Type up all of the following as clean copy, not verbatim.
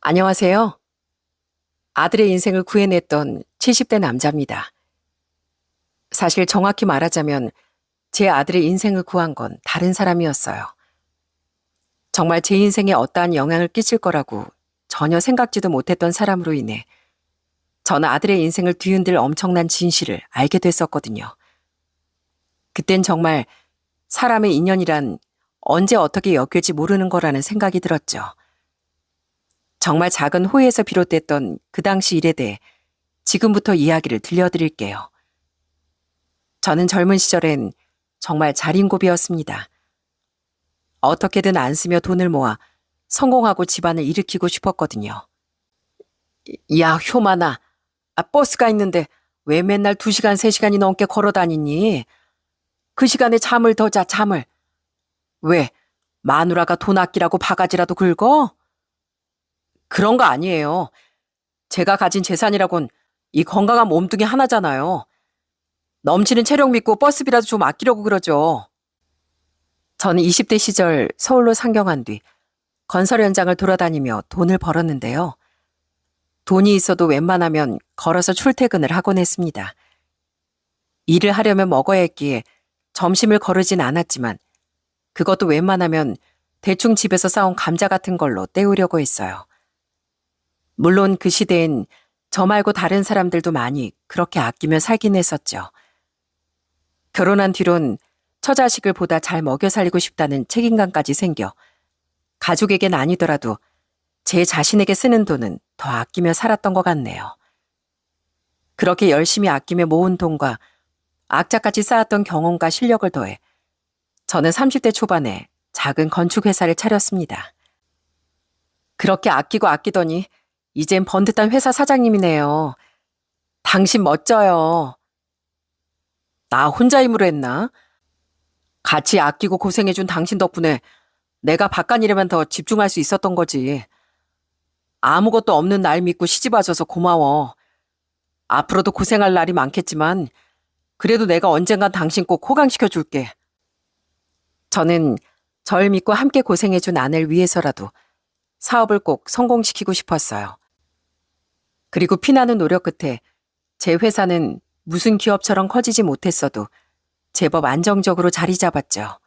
안녕하세요. 아들의 인생을 구해냈던 70대 남자입니다. 사실 정확히 말하자면 제 아들의 인생을 구한 건 다른 사람이었어요. 정말 제 인생에 어떠한 영향을 끼칠 거라고 전혀 생각지도 못했던 사람으로 인해 저는 아들의 인생을 뒤흔들 엄청난 진실을 알게 됐었거든요. 그땐 정말 사람의 인연이란 언제 어떻게 엮일지 모르는 거라는 생각이 들었죠. 정말 작은 호의에서 비롯됐던 그 당시 일에 대해 지금부터 이야기를 들려드릴게요. 저는 젊은 시절엔 정말 자린고비였습니다. 어떻게든 안 쓰며 돈을 모아 성공하고 집안을 일으키고 싶었거든요. 야, 효만아. 버스가 있는데 왜 맨날 2시간, 3시간이 넘게 걸어 다니니? 그 시간에 잠을 더 자, 잠을. 왜? 마누라가 돈 아끼라고 바가지라도 긁어? 그런 거 아니에요. 제가 가진 재산이라곤 이 건강한 몸뚱이 하나잖아요. 넘치는 체력 믿고 버스비라도 좀 아끼려고 그러죠. 저는 20대 시절 서울로 상경한 뒤 건설 현장을 돌아다니며 돈을 벌었는데요. 돈이 있어도 웬만하면 걸어서 출퇴근을 하곤 했습니다. 일을 하려면 먹어야 했기에 점심을 거르진 않았지만 그것도 웬만하면 대충 집에서 싸온 감자 같은 걸로 때우려고 했어요. 물론 그 시대엔 저 말고 다른 사람들도 많이 그렇게 아끼며 살긴 했었죠. 결혼한 뒤론 처자식을 보다 잘 먹여 살리고 싶다는 책임감까지 생겨 가족에겐 아니더라도 제 자신에게 쓰는 돈은 더 아끼며 살았던 것 같네요. 그렇게 열심히 아끼며 모은 돈과 악착같이 쌓았던 경험과 실력을 더해 저는 30대 초반에 작은 건축회사를 차렸습니다. 그렇게 아끼고 아끼더니 이젠 번듯한 회사 사장님이네요. 당신 멋져요. 나 혼자 힘으로 했나? 같이 아끼고 고생해준 당신 덕분에 내가 바깥일에만 더 집중할 수 있었던 거지. 아무것도 없는 날 믿고 시집 와줘서 고마워. 앞으로도 고생할 날이 많겠지만 그래도 내가 언젠간 당신 꼭 호강시켜줄게. 저는 절 믿고 함께 고생해준 아내를 위해서라도 사업을 꼭 성공시키고 싶었어요. 그리고 피나는 노력 끝에 제 회사는 무슨 기업처럼 커지지 못했어도 제법 안정적으로 자리 잡았죠.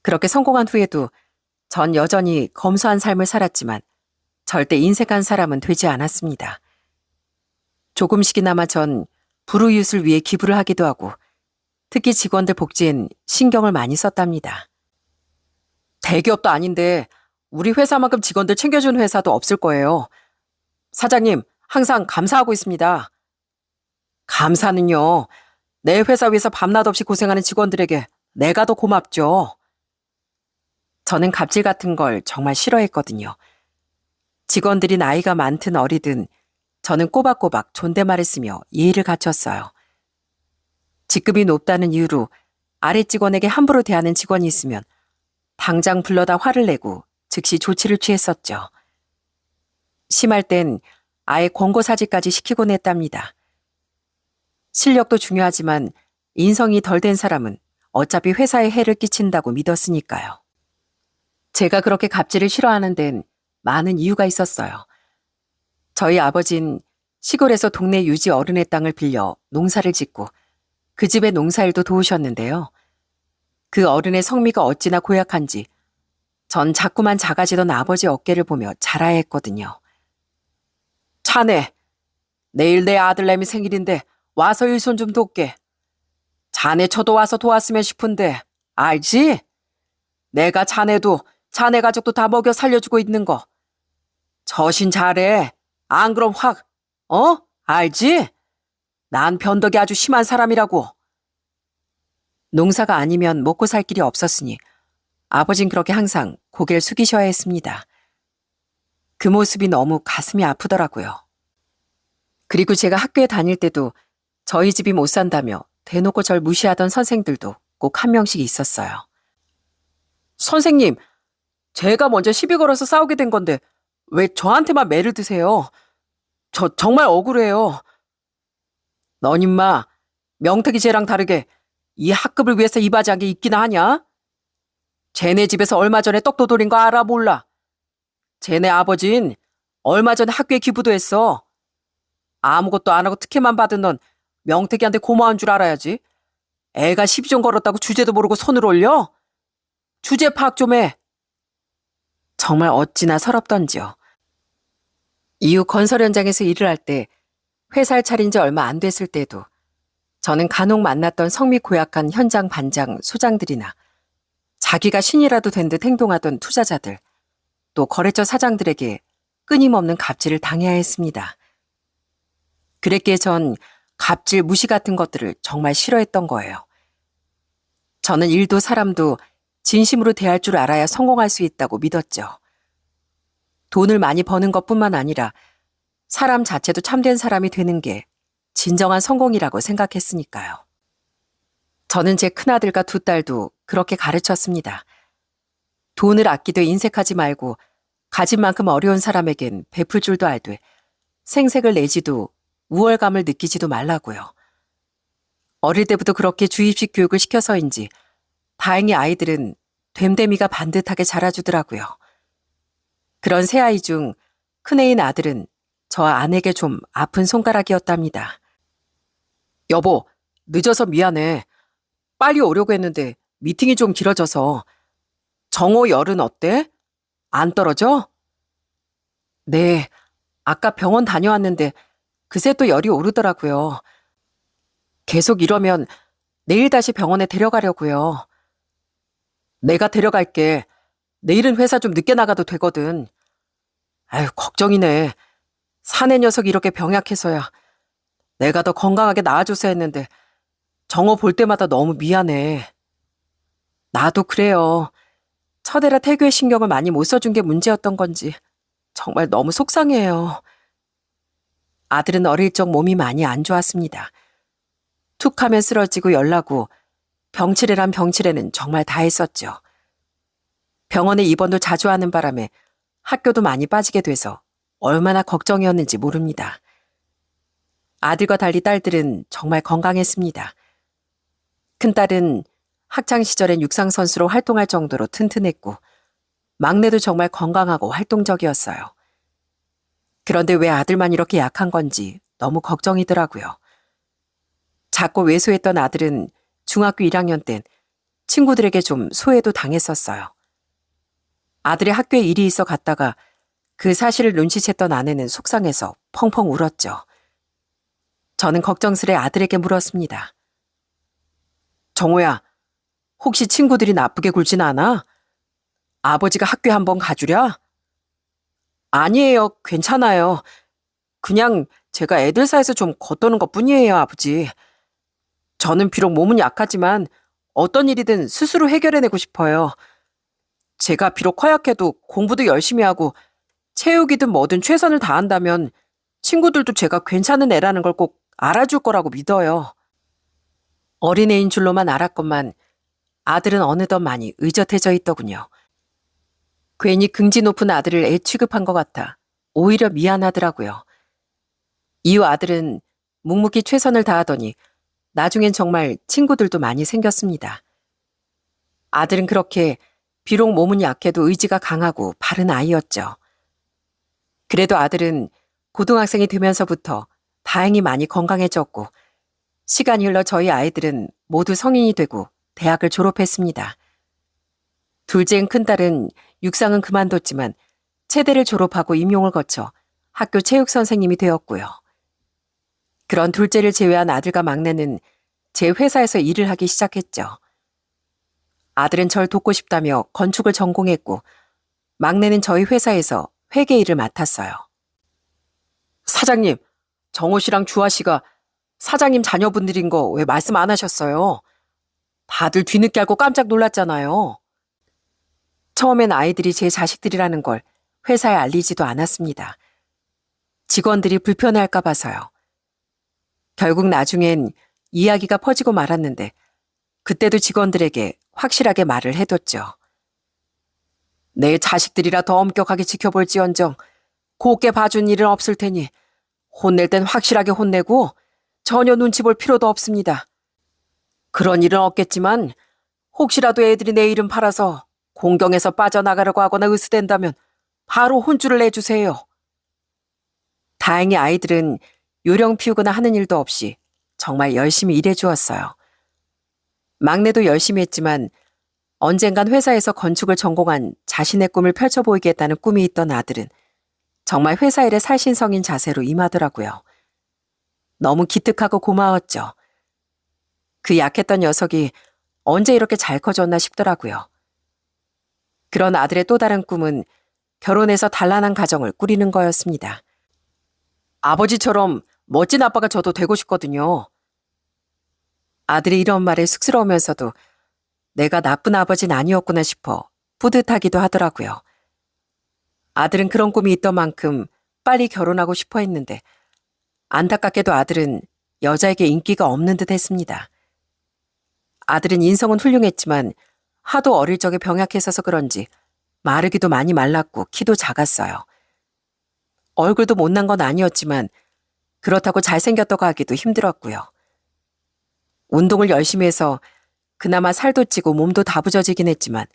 그렇게 성공한 후에도 전 여전히 검소한 삶을 살았지만 절대 인색한 사람은 되지 않았습니다. 조금씩이나마 전 불우이웃을 위해 기부를 하기도 하고 특히 직원들 복지엔 신경을 많이 썼답니다. 대기업도 아닌데 우리 회사만큼 직원들 챙겨준 회사도 없을 거예요. 사장님, 항상 감사하고 있습니다. 감사는요. 내 회사 위해서 밤낮 없이 고생하는 직원들에게 내가 더 고맙죠. 저는 갑질 같은 걸 정말 싫어했거든요. 직원들이 나이가 많든 어리든 저는 꼬박꼬박 존댓말을 쓰며 예의를 갖췄어요. 직급이 높다는 이유로 아래 직원에게 함부로 대하는 직원이 있으면 당장 불러다 화를 내고 즉시 조치를 취했었죠. 심할 땐 아예 권고사직까지 시키곤 했답니다. 실력도 중요하지만 인성이 덜 된 사람은 어차피 회사에 해를 끼친다고 믿었으니까요. 제가 그렇게 갑질을 싫어하는 데는 많은 이유가 있었어요. 저희 아버진 시골에서 동네 유지 어른의 땅을 빌려 농사를 짓고 그 집의 농사일도 도우셨는데요. 그 어른의 성미가 어찌나 고약한지 전 자꾸만 작아지던 아버지 어깨를 보며 자라야 했거든요. 자네, 내일 내 아들내미 생일인데 와서 일손 좀 돕게. 자네 저도 와서 도왔으면 싶은데 알지? 내가 자네도 자네 가족도 다 먹여 살려주고 있는 거. 저신 잘해. 안 그럼 확, 알지? 난 변덕이 아주 심한 사람이라고. 농사가 아니면 먹고 살 길이 없었으니 아버진 그렇게 항상 고개를 숙이셔야 했습니다. 그 모습이 너무 가슴이 아프더라고요. 그리고 제가 학교에 다닐 때도 저희 집이 못 산다며 대놓고 절 무시하던 선생들도 꼭 한 명씩 있었어요. 선생님, 제가 먼저 시비 걸어서 싸우게 된 건데 왜 저한테만 매를 드세요? 저 정말 억울해요. 넌 임마 명태기 쟤랑 다르게 이 학급을 위해서 이 바지한 게 있기나 하냐? 쟤네 집에서 얼마 전에 떡도 돌린 거 알아 몰라? 쟤네 아버진 얼마 전에 학교에 기부도 했어. 아무것도 안 하고 특혜만 받은 넌 명태기한테 고마운 줄 알아야지. 애가 시비 좀 걸었다고 주제도 모르고 손을 올려? 주제 파악 좀 해. 정말 어찌나 서럽던지요. 이후 건설 현장에서 일을 할 때 회사를 차린 지 얼마 안 됐을 때도 저는 간혹 만났던 성미 고약한 현장 반장, 소장들이나 자기가 신이라도 된 듯 행동하던 투자자들, 또 거래처 사장들에게 끊임없는 갑질을 당해야 했습니다. 그랬기에 전 갑질, 무시 같은 것들을 정말 싫어했던 거예요. 저는 일도 사람도 진심으로 대할 줄 알아야 성공할 수 있다고 믿었죠. 돈을 많이 버는 것뿐만 아니라 사람 자체도 참된 사람이 되는 게 진정한 성공이라고 생각했으니까요. 저는 제 큰아들과 두 딸도 그렇게 가르쳤습니다. 돈을 아끼되 인색하지 말고 가진 만큼 어려운 사람에겐 베풀 줄도 알되 생색을 내지도 우월감을 느끼지도 말라고요. 어릴 때부터 그렇게 주입식 교육을 시켜서인지 다행히 아이들은 됨됨이가 반듯하게 자라주더라고요. 그런 세 아이 중 큰애인 아들은 저와 아내에게 좀 아픈 손가락이었답니다. 여보, 늦어서 미안해. 빨리 오려고 했는데 미팅이 좀 길어져서. 정호 열은 어때? 안 떨어져? 네, 아까 병원 다녀왔는데 그새 또 열이 오르더라고요. 계속 이러면 내일 다시 병원에 데려가려고요. 내가 데려갈게. 내일은 회사 좀 늦게 나가도 되거든. 아유, 걱정이네. 사내 녀석이 이렇게 병약해서야 내가 더 건강하게 나아줘서 했는데 정호 볼 때마다 너무 미안해. 나도 그래요. 첫애라 태교의 신경을 많이 못 써준 게 문제였던 건지 정말 너무 속상해요. 아들은 어릴 적 몸이 많이 안 좋았습니다. 툭 하면 쓰러지고 열나고 병치레란 병치레는 정말 다 했었죠. 병원에 입원도 자주 하는 바람에 학교도 많이 빠지게 돼서 얼마나 걱정이었는지 모릅니다. 아들과 달리 딸들은 정말 건강했습니다. 큰딸은 학창시절엔 육상선수로 활동할 정도로 튼튼했고 막내도 정말 건강하고 활동적이었어요. 그런데 왜 아들만 이렇게 약한 건지 너무 걱정이더라고요. 작고 왜소했던 아들은 중학교 1학년 땐 친구들에게 좀 소외도 당했었어요. 아들의 학교에 일이 있어 갔다가 그 사실을 눈치챘던 아내는 속상해서 펑펑 울었죠. 저는 걱정스레 아들에게 물었습니다. 정호야, 혹시 친구들이 나쁘게 굴진 않아? 아버지가 학교에 한번 가주랴? 아니에요, 괜찮아요. 그냥 제가 애들 사이에서 좀 겉도는 것뿐이에요, 아버지. 저는 비록 몸은 약하지만 어떤 일이든 스스로 해결해내고 싶어요. 제가 비록 허약해도 공부도 열심히 하고 체육이든 뭐든 최선을 다한다면 친구들도 제가 괜찮은 애라는 걸 꼭 알아줄 거라고 믿어요. 어린애인 줄로만 알았건만 아들은 어느덧 많이 의젓해져 있더군요. 괜히 긍지 높은 아들을 애 취급한 것 같아 오히려 미안하더라고요. 이후 아들은 묵묵히 최선을 다하더니 나중엔 정말 친구들도 많이 생겼습니다. 아들은 그렇게 비록 몸은 약해도 의지가 강하고 바른 아이였죠. 그래도 아들은 고등학생이 되면서부터 다행히 많이 건강해졌고 시간이 흘러 저희 아이들은 모두 성인이 되고 대학을 졸업했습니다. 둘째인 큰딸은 육상은 그만뒀지만 체대를 졸업하고 임용을 거쳐 학교 체육 선생님이 되었고요. 그런 둘째를 제외한 아들과 막내는 제 회사에서 일을 하기 시작했죠. 아들은 절 돕고 싶다며 건축을 전공했고 막내는 저희 회사에서 회계 일을 맡았어요. 사장님, 정호 씨랑 주아 씨가 사장님 자녀분들인 거 왜 말씀 안 하셨어요? 다들 뒤늦게 알고 깜짝 놀랐잖아요. 처음엔 아이들이 제 자식들이라는 걸 회사에 알리지도 않았습니다. 직원들이 불편해할까 봐서요. 결국 나중엔 이야기가 퍼지고 말았는데 그때도 직원들에게 확실하게 말을 해뒀죠. 내 자식들이라 더 엄격하게 지켜볼지언정 곱게 봐준 일은 없을 테니 혼낼 땐 확실하게 혼내고 전혀 눈치 볼 필요도 없습니다. 그런 일은 없겠지만 혹시라도 애들이 내 이름 팔아서 공경에서 빠져나가려고 하거나 의스댄다면 바로 혼쭐을 내주세요. 다행히 아이들은 요령 피우거나 하는 일도 없이 정말 열심히 일해 주었어요. 막내도 열심히 했지만 언젠간 회사에서 건축을 전공한 자신의 꿈을 펼쳐 보이겠다는 꿈이 있던 아들은 정말 회사 일에 살신성인 자세로 임하더라고요. 너무 기특하고 고마웠죠. 그 약했던 녀석이 언제 이렇게 잘 커졌나 싶더라고요. 그런 아들의 또 다른 꿈은 결혼해서 단란한 가정을 꾸리는 거였습니다. 아버지처럼 멋진 아빠가 저도 되고 싶거든요. 아들이 이런 말에 쑥스러우면서도 내가 나쁜 아버지는 아니었구나 싶어 뿌듯하기도 하더라고요. 아들은 그런 꿈이 있던 만큼 빨리 결혼하고 싶어 했는데 안타깝게도 아들은 여자에게 인기가 없는 듯 했습니다. 아들은 인성은 훌륭했지만 하도 어릴 적에 병약했어서 그런지 마르기도 많이 말랐고 키도 작았어요. 얼굴도 못난 건 아니었지만 그렇다고 잘생겼다고 하기도 힘들었고요. 운동을 열심히 해서 그나마 살도 찌고 몸도 다부져지긴 했지만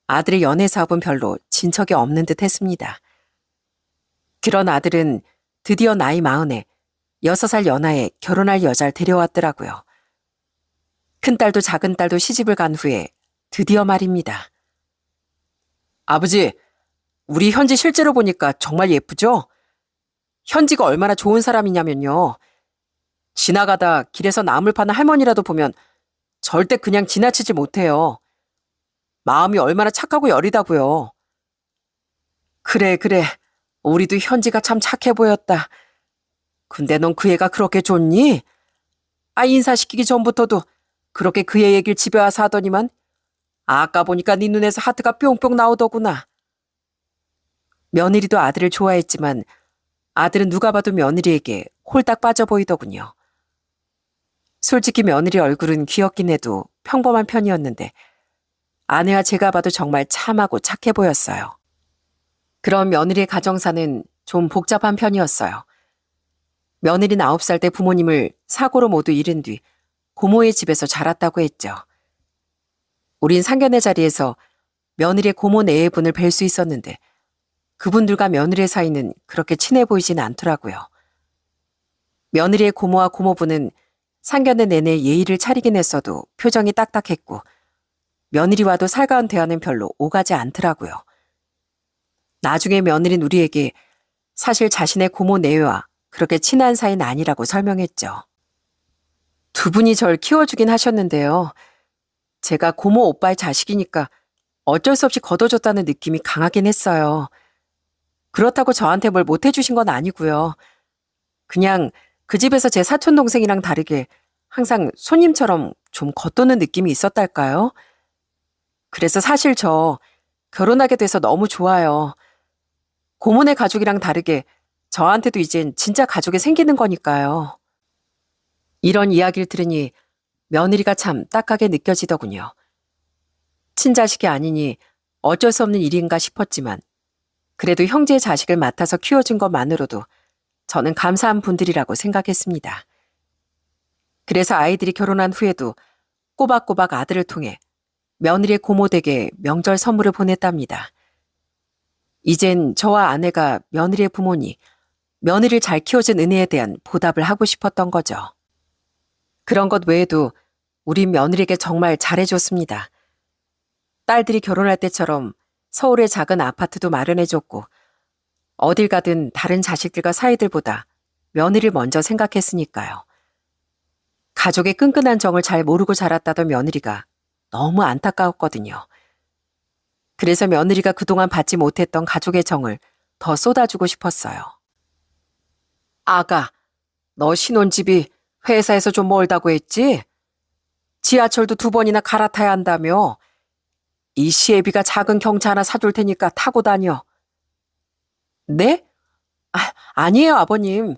아들의 연애 사업은 별로 진척이 없는 듯 했습니다. 그런 아들은 드디어 나이 40에 6살 연하에 결혼할 여자를 데려왔더라고요. 큰딸도 작은딸도 시집을 간 후에 드디어 말입니다. 아버지, 우리 현지 실제로 보니까 정말 예쁘죠? 현지가 얼마나 좋은 사람이냐면요. 지나가다 길에서 나물 파는 할머니라도 보면 절대 그냥 지나치지 못해요. 마음이 얼마나 착하고 여리다고요. 그래, 그래. 우리도 현지가 참 착해 보였다. 근데 넌 그 애가 그렇게 좋니? 인사시키기 전부터도 그렇게 그 애 얘기를 집에 와서 하더니만 아까 보니까 네 눈에서 하트가 뿅뿅 나오더구나. 며느리도 아들을 좋아했지만 아들은 누가 봐도 며느리에게 홀딱 빠져 보이더군요. 솔직히 며느리 얼굴은 귀엽긴 해도 평범한 편이었는데 아내와 제가 봐도 정말 참하고 착해 보였어요. 그런 며느리의 가정사는 좀 복잡한 편이었어요. 며느리는 9살 때 부모님을 사고로 모두 잃은 뒤 고모의 집에서 자랐다고 했죠. 우린 상견례 자리에서 며느리의 고모 네의 분을 뵐 수 있었는데 그분들과 며느리의 사이는 그렇게 친해 보이진 않더라고요. 며느리의 고모와 고모부는 상견례 내내 예의를 차리긴 했어도 표정이 딱딱했고 며느리와도 살가운 대화는 별로 오가지 않더라고요. 나중에 며느린 우리에게 사실 자신의 고모 내외와 그렇게 친한 사이는 아니라고 설명했죠. 두 분이 절 키워주긴 하셨는데요. 제가 고모 오빠의 자식이니까 어쩔 수 없이 거둬줬다는 느낌이 강하긴 했어요. 그렇다고 저한테 뭘 못해주신 건 아니고요. 그냥 그 집에서 제 사촌 동생이랑 다르게 항상 손님처럼 좀 겉도는 느낌이 있었달까요? 그래서 사실 저 결혼하게 돼서 너무 좋아요. 고모네 가족이랑 다르게 저한테도 이젠 진짜 가족이 생기는 거니까요. 이런 이야기를 들으니 며느리가 참 딱하게 느껴지더군요. 친자식이 아니니 어쩔 수 없는 일인가 싶었지만 그래도 형제의 자식을 맡아서 키워준 것만으로도 저는 감사한 분들이라고 생각했습니다. 그래서 아이들이 결혼한 후에도 꼬박꼬박 아들을 통해 며느리의 고모댁에 명절 선물을 보냈답니다. 이젠 저와 아내가 며느리의 부모니, 며느리를 잘 키워준 은혜에 대한 보답을 하고 싶었던 거죠. 그런 것 외에도 우린 며느리에게 정말 잘해줬습니다. 딸들이 결혼할 때처럼 서울의 작은 아파트도 마련해줬고 어딜 가든 다른 자식들과 사이들보다 며느리를 먼저 생각했으니까요. 가족의 끈끈한 정을 잘 모르고 자랐다던 며느리가 너무 안타까웠거든요. 그래서 며느리가 그동안 받지 못했던 가족의 정을 더 쏟아주고 싶었어요. 아가, 너 신혼집이 회사에서 좀 멀다고 했지? 지하철도 2번이나 갈아타야 한다며? 이 시애비가 작은 경차 하나 사줄 테니까 타고 다녀. 네? 아니에요, 아버님.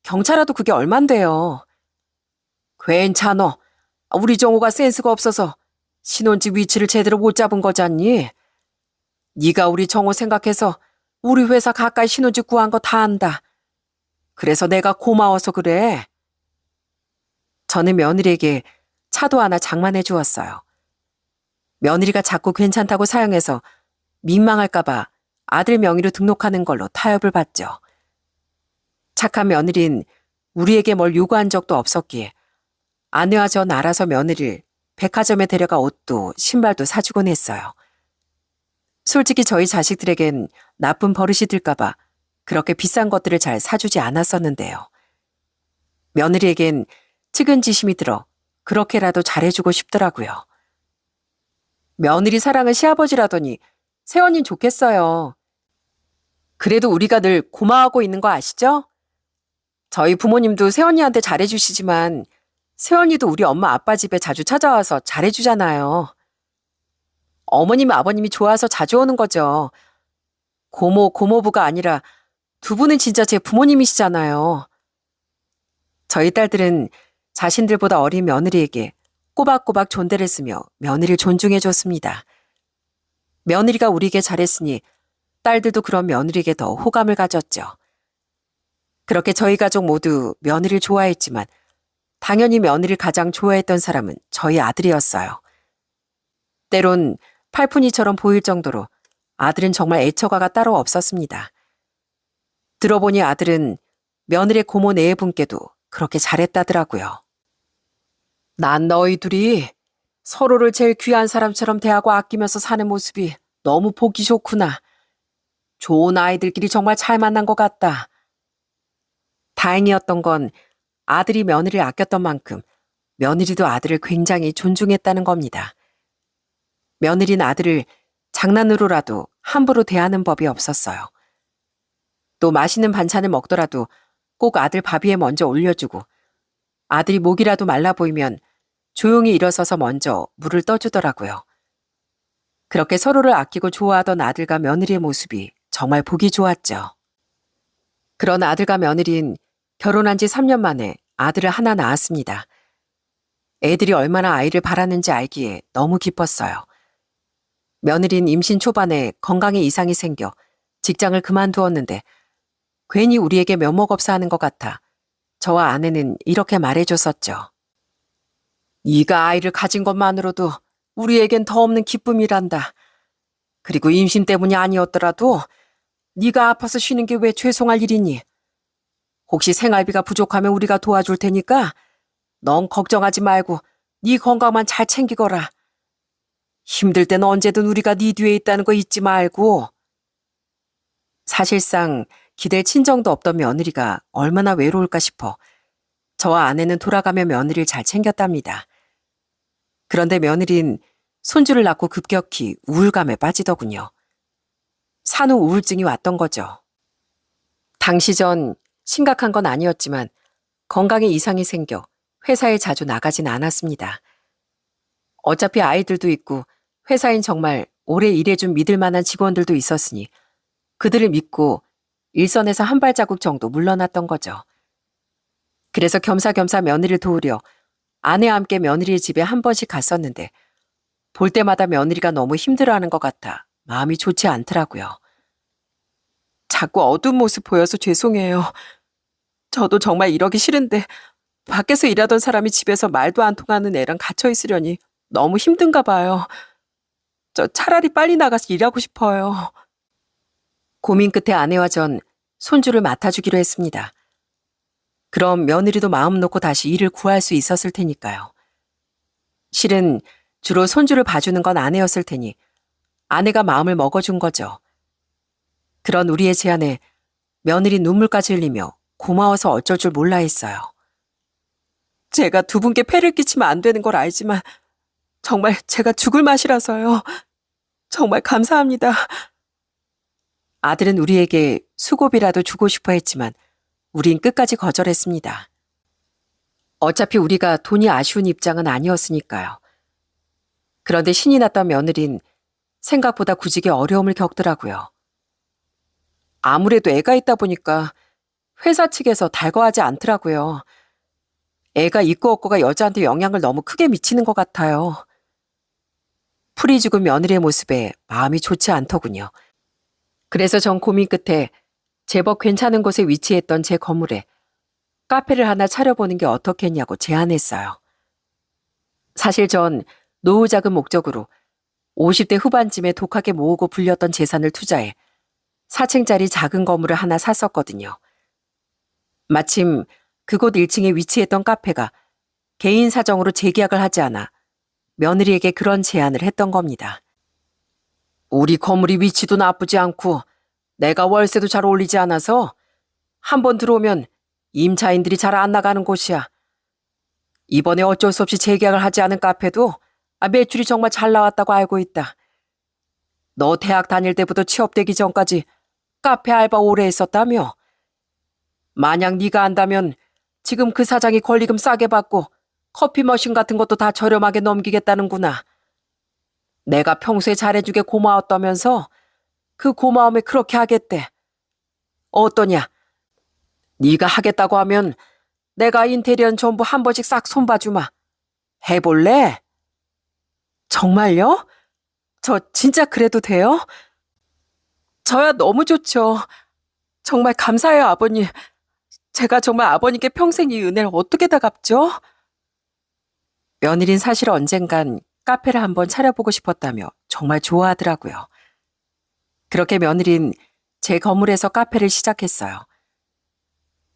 경차라도 그게 얼만데요. 괜찮어. 우리 정우가 센스가 없어서 신혼집 위치를 제대로 못 잡은 거잖니? 네가 우리 정우 생각해서 우리 회사 가까이 신혼집 구한 거 다 안다. 그래서 내가 고마워서 그래. 저는 며느리에게 차도 하나 장만해 주었어요. 며느리가 자꾸 괜찮다고 사용해서 민망할까봐 아들 명의로 등록하는 걸로 타협을 봤죠. 착한 며느린 우리에게 뭘 요구한 적도 없었기에 아내와 전 알아서 며느리를 백화점에 데려가 옷도 신발도 사주곤 했어요. 솔직히 저희 자식들에겐 나쁜 버릇이 들까봐 그렇게 비싼 것들을 잘 사주지 않았었는데요. 며느리에겐 측은지심이 들어 그렇게라도 잘해주고 싶더라고요. 며느리 사랑은 시아버지라더니 새언니 좋겠어요. 그래도 우리가 늘 고마워하고 있는 거 아시죠? 저희 부모님도 새언니한테 잘해주시지만 새언니도 우리 엄마 아빠 집에 자주 찾아와서 잘해주잖아요. 어머님 아버님이 좋아서 자주 오는 거죠. 고모 고모부가 아니라 두 분은 진짜 제 부모님이시잖아요. 저희 딸들은 자신들보다 어린 며느리에게 꼬박꼬박 존대를 쓰며 며느리를 존중해줬습니다. 며느리가 우리에게 잘했으니 딸들도 그런 며느리에게 더 호감을 가졌죠. 그렇게 저희 가족 모두 며느리를 좋아했지만 당연히 며느리를 가장 좋아했던 사람은 저희 아들이었어요. 때론 팔푼이처럼 보일 정도로 아들은 정말 애처가가 따로 없었습니다. 들어보니 아들은 며느리의 고모 네 분께도 그렇게 잘했다더라고요. 난 너희 둘이 서로를 제일 귀한 사람처럼 대하고 아끼면서 사는 모습이 너무 보기 좋구나. 좋은 아이들끼리 정말 잘 만난 것 같다. 다행이었던 건 아들이 며느리를 아꼈던 만큼 며느리도 아들을 굉장히 존중했다는 겁니다. 며느리는 아들을 장난으로라도 함부로 대하는 법이 없었어요. 또 맛있는 반찬을 먹더라도 꼭 아들 밥 위에 먼저 올려주고 아들이 목이라도 말라 보이면 조용히 일어서서 먼저 물을 떠주더라고요. 그렇게 서로를 아끼고 좋아하던 아들과 며느리의 모습이 정말 보기 좋았죠. 그런 아들과 며느리는 결혼한 지 3년 만에 아들을 하나 낳았습니다. 애들이 얼마나 아이를 바라는지 알기에 너무 기뻤어요. 며느리는 임신 초반에 건강에 이상이 생겨 직장을 그만두었는데 괜히 우리에게 면목없어 하는 것 같아 저와 아내는 이렇게 말해줬었죠. 네가 아이를 가진 것만으로도 우리에겐 더 없는 기쁨이란다. 그리고 임신 때문이 아니었더라도 네가 아파서 쉬는 게 왜 죄송할 일이니? 혹시 생활비가 부족하면 우리가 도와줄 테니까 넌 걱정하지 말고 네 건강만 잘 챙기거라. 힘들 땐 언제든 우리가 네 뒤에 있다는 거 잊지 말고. 사실상 기댈 친정도 없던 며느리가 얼마나 외로울까 싶어 저와 아내는 돌아가며 며느리를 잘 챙겼답니다. 그런데 며느리는 손주를 낳고 급격히 우울감에 빠지더군요. 산후 우울증이 왔던 거죠. 당시 전 심각한 건 아니었지만 건강에 이상이 생겨 회사에 자주 나가진 않았습니다. 어차피 아이들도 있고 회사엔 정말 오래 일해준 믿을 만한 직원들도 있었으니 그들을 믿고 일선에서 한 발자국 정도 물러났던 거죠. 그래서 겸사겸사 며느리를 도우려 아내와 함께 며느리의 집에 한 번씩 갔었는데 볼 때마다 며느리가 너무 힘들어하는 것 같아 마음이 좋지 않더라고요. 자꾸 어두운 모습 보여서 죄송해요. 저도 정말 이러기 싫은데 밖에서 일하던 사람이 집에서 말도 안 통하는 애랑 갇혀 있으려니 너무 힘든가 봐요. 저 차라리 빨리 나가서 일하고 싶어요. 고민 끝에 아내와 전 손주를 맡아주기로 했습니다. 그럼 며느리도 마음 놓고 다시 일을 구할 수 있었을 테니까요. 실은 주로 손주를 봐주는 건 아내였을 테니 아내가 마음을 먹어준 거죠. 그런 우리의 제안에 며느리 눈물까지 흘리며 고마워서 어쩔 줄 몰라 했어요. 제가 두 분께 폐를 끼치면 안 되는 걸 알지만 정말 제가 죽을 맛이라서요. 정말 감사합니다. 아들은 우리에게 수고비라도 주고 싶어 했지만 우린 끝까지 거절했습니다. 어차피 우리가 돈이 아쉬운 입장은 아니었으니까요. 그런데 신이 났던 며느린 생각보다 구직에 어려움을 겪더라고요. 아무래도 애가 있다 보니까 회사 측에서 달궈하지 않더라고요. 애가 있고 없고가 여자한테 영향을 너무 크게 미치는 것 같아요. 풀이 죽은 며느리의 모습에 마음이 좋지 않더군요. 그래서 전 고민 끝에 제법 괜찮은 곳에 위치했던 제 건물에 카페를 하나 차려보는 게 어떻겠냐고 제안했어요. 사실 전 노후 자금 목적으로 50대 후반쯤에 독하게 모으고 불렸던 재산을 투자해 4층짜리 작은 건물을 하나 샀었거든요. 마침 그곳 1층에 위치했던 카페가 개인 사정으로 재계약을 하지 않아 며느리에게 그런 제안을 했던 겁니다. 우리 건물이 위치도 나쁘지 않고 내가 월세도 잘 올리지 않아서 한번 들어오면 임차인들이 잘 안 나가는 곳이야. 이번에 어쩔 수 없이 재계약을 하지 않은 카페도 매출이 정말 잘 나왔다고 알고 있다. 너 대학 다닐 때부터 취업되기 전까지 카페 알바 오래 했었다며? 만약 네가 안다면 지금 그 사장이 권리금 싸게 받고 커피 머신 같은 것도 다 저렴하게 넘기겠다는구나. 내가 평소에 잘해주게 고마웠다면서 그 고마움에 그렇게 하겠대. 어떠냐? 네가 하겠다고 하면 내가 인테리어는 전부 한 번씩 싹 손봐주마. 해볼래? 정말요? 저 진짜 그래도 돼요? 저야 너무 좋죠. 정말 감사해요, 아버님. 제가 정말 아버님께 평생 이 은혜를 어떻게 다 갚죠? 며느린 사실 언젠간 카페를 한번 차려보고 싶었다며 정말 좋아하더라고요. 그렇게 며느린 제 건물에서 카페를 시작했어요.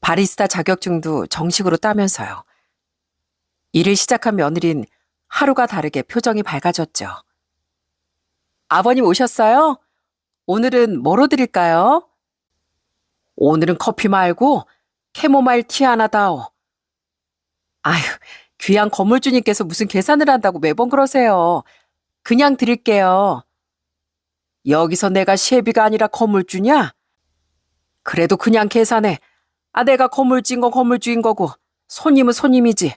바리스타 자격증도 정식으로 따면서요. 일을 시작한 며느린 하루가 다르게 표정이 밝아졌죠. 아버님 오셨어요? 오늘은 뭐로 드릴까요? 오늘은 커피 말고 캐모마일 티 하나 다오. 아휴, 귀한 건물주님께서 무슨 계산을 한다고 매번 그러세요. 그냥 드릴게요. 여기서 내가 시애비가 아니라 건물주냐? 그래도 그냥 계산해. 내가 건물주인 건 건물주인 거고 손님은 손님이지.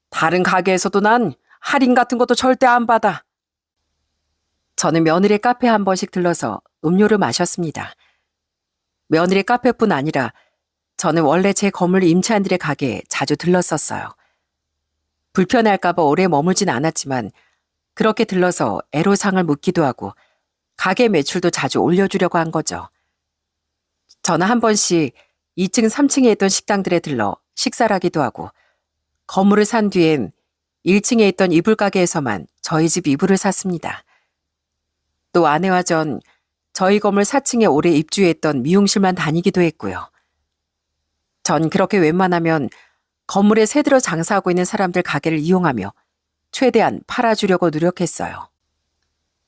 다른 가게에서도 난 할인 같은 것도 절대 안 받아. 저는 며느리 카페 한 번씩 들러서 음료를 마셨습니다. 며느리 카페뿐 아니라 저는 원래 제 건물 임차인들의 가게에 자주 들렀었어요. 불편할까봐 오래 머물진 않았지만 그렇게 들러서 애로사항을 묻기도 하고 가게 매출도 자주 올려주려고 한 거죠. 저는 한 번씩 2층, 3층에 있던 식당들에 들러 식사를 하기도 하고 건물을 산 뒤엔 1층에 있던 이불 가게에서만 저희 집 이불을 샀습니다. 또 아내와 전 저희 건물 4층에 오래 입주했던 미용실만 다니기도 했고요. 전 그렇게 웬만하면 건물에 새들어 장사하고 있는 사람들 가게를 이용하며 최대한 팔아주려고 노력했어요.